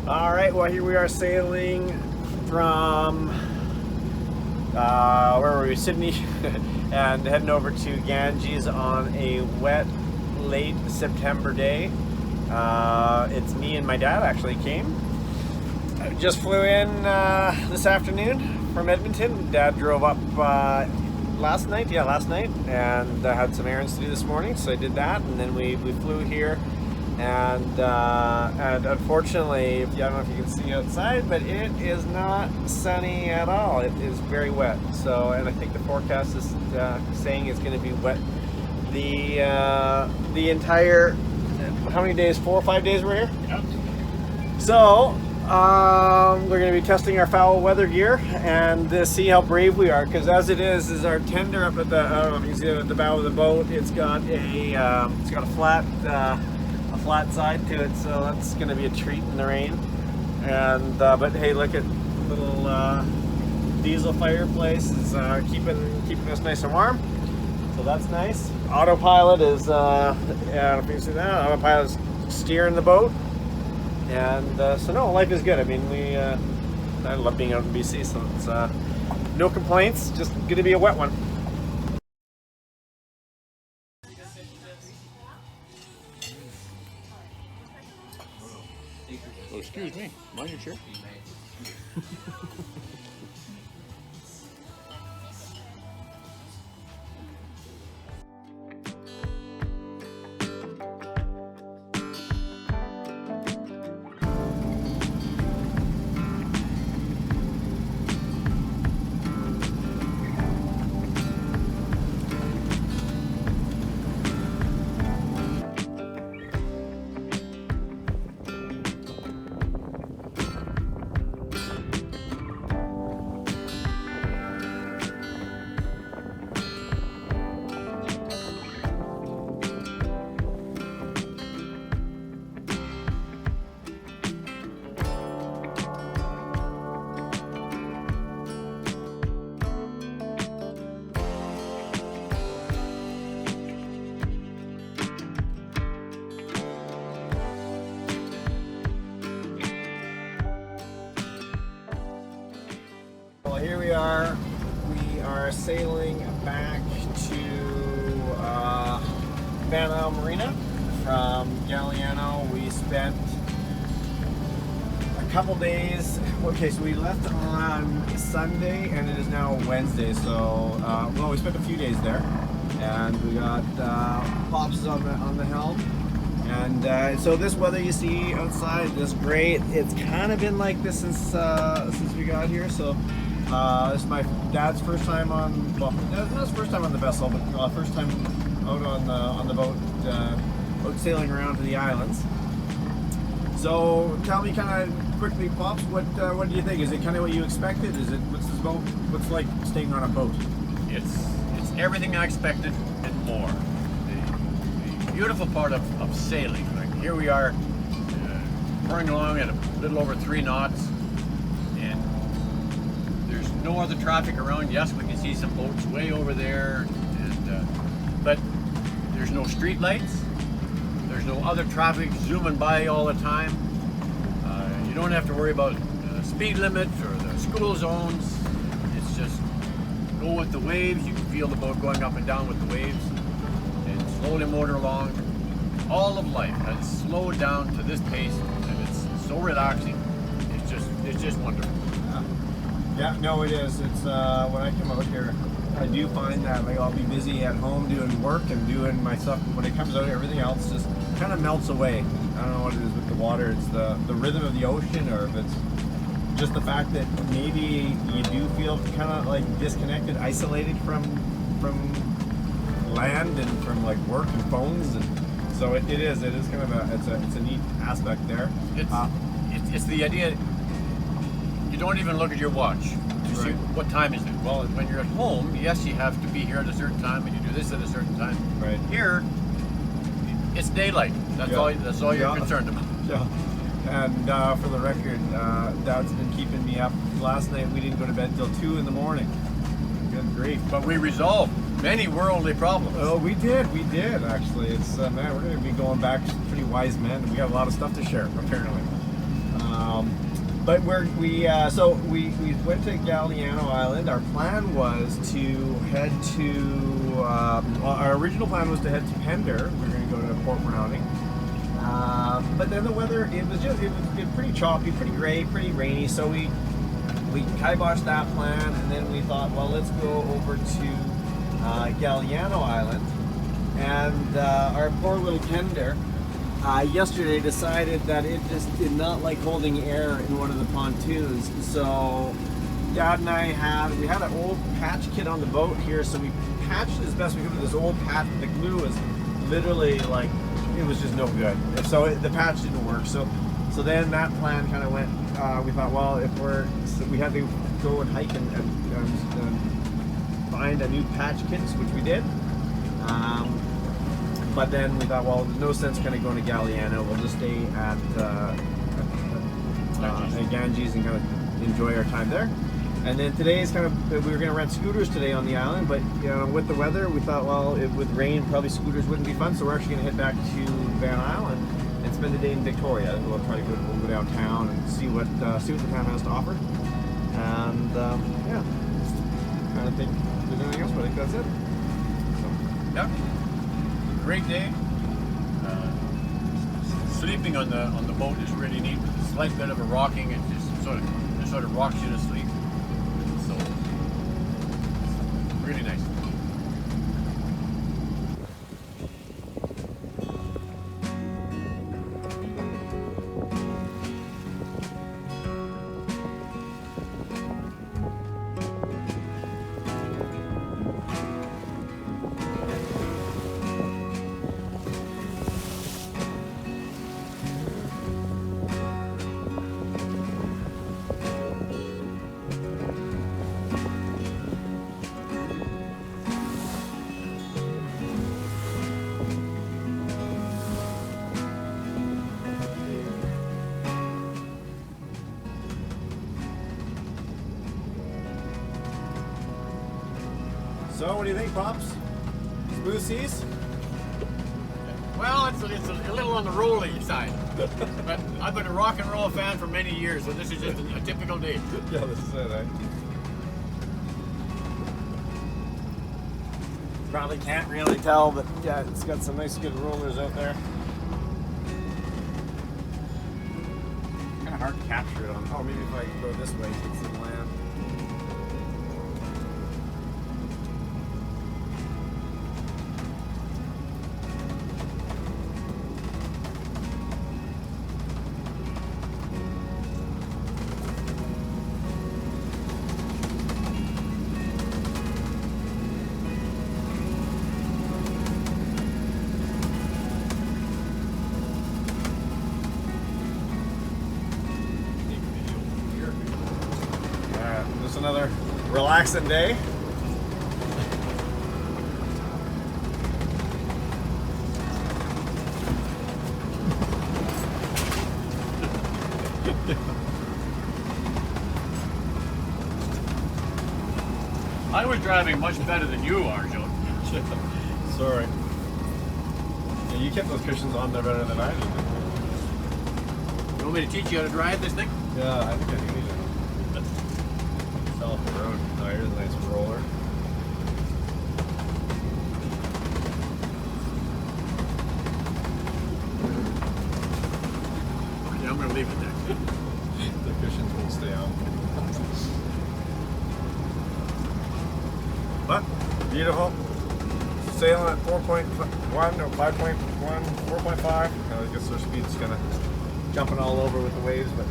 All right, well, here we are sailing from, where were we? Sydney, and heading over to Ganges on a wet, late September day. It's me and my dad actually came. I just flew in this afternoon from Edmonton. Dad drove up last night, and I had some errands to do this morning, so I did that, and then we flew here. And unfortunately, I don't know if you can see outside, but it is not sunny at all. It is very wet. So, and I think the forecast is saying it's going to be wet the entire, how many days? 4 or 5 days we're here. Yep. So we're going to be testing our foul weather gear and see how brave we are. Because as it is our tender up at the, I don't know if you can see it at the bow of the boat. It's got a flat side to it, so that's going to be a treat in the rain. And but hey, look at little diesel fireplace is keeping us nice and warm, so that's nice. Autopilot is I don't know if you can see that. Autopilot is steering the boat, and so no, life is good. I mean, I love being out in BC, so it's no complaints. Just going to be a wet one. Oh, excuse me. Mind your chair. Well, here we are. We are sailing back to Van Isle Marina from Galliano. We spent a couple days. Okay, so we left on Sunday, and it is now Wednesday. So, well, we spent a few days there, and we got Pops on the helm. And so this weather you see outside is great. It's kind of been like this since we got here. So. This is my dad's first time on, well, not his first time on the vessel, but first time out on the boat, out sailing around to the islands. So tell me kind of quickly, Pops, what do you think? Is it kind of what you expected? What's this boat? What's like staying on a boat? It's everything I expected and more. The beautiful part of sailing. Like here we are, pouring along at a little over 3 knots. No other traffic around. Yes, we can see some boats way over there, but there's no street lights. There's no other traffic zooming by all the time. You don't have to worry about speed limit or the school zones. It's just go with the waves. You can feel the boat going up and down with the waves, and slowly motor along. All of life has slowed down to this pace, and it's so relaxing. It's just wonderful. Yeah, no, it is. It's when I come out here, I do find that like I'll be busy at home doing work and doing my stuff. When it comes out, everything else just kind of melts away. I don't know what it is with the water. It's the rhythm of the ocean, or if it's just the fact that maybe you do feel kind of like disconnected, isolated from land and from like work and phones, and so it is kind of it's a neat aspect there. It's the idea. You don't even look at your watch to see what time is it. Well, when you're at home, yes, you have to be here at a certain time, and you do this at a certain time. Right. Here, it's daylight. That's all you're concerned about. Yeah. And for the record, Dad's been keeping me up. Last night we didn't go to bed till 2 in the morning. Good grief! But we resolved many worldly problems. Oh, we did actually. It's man, we're going to be going back pretty wise men. We got a lot of stuff to share, apparently. But so we went to Galliano Island. Our plan was to head to. Our original plan was to head to Pender. We were going to go to Port Browning. But then the weather, it was pretty choppy, pretty gray, pretty rainy. So we kiboshed that plan, and then we thought, well, let's go over to Galliano Island. And our poor little Pender yesterday decided that it just did not like holding air in one of the pontoons. So Dad and I had an old patch kit on the boat here, so we patched as best we could with this old patch. The glue was literally like, it was just no good. So the patch didn't work. So then that plan kind of went. We thought, well, we had to go and hike and find a new patch kit, which we did. But then we thought, well, there's no sense kind of going to Galliano. We'll just stay at Ganges and kind of enjoy our time there. And then today is kind of, we were going to rent scooters today on the island, but with the weather, we thought, well, with rain, probably scooters wouldn't be fun. So we're actually going to head back to Van Island and spend the day in Victoria. We'll try to go downtown and see what the town has to offer. And yeah, I don't think there's anything else, but I think that's it. So. Yep. Great day. Sleeping on the boat is really neat. With a slight bit of a rocking, it just sort of rocks you to sleep. So really nice. So, what do you think, Pops? Smooth seas? Well, it's a little on the rolling side, but I've been a rock and roll fan for many years, so this is just a typical day. Yeah, this is it, eh? Probably can't really tell, but yeah, it's got some nice good rollers out there. Kind of hard to capture it on. Oh, maybe if I go this way, it's some land. Just another relaxing day. I was driving much better than you are, Joe. Sorry. Yeah, you kept those cushions on there better than I did. You want me to teach you how to drive this thing? Yeah, I think I do need it. Off the road. Oh, here's a nice roller. Yeah, I'm going to leave it there. The cushions won't stay on. But, beautiful. Sailing at 4.1 or 5.1, 4.5. I guess our speed's kind of jumping all over with the waves, but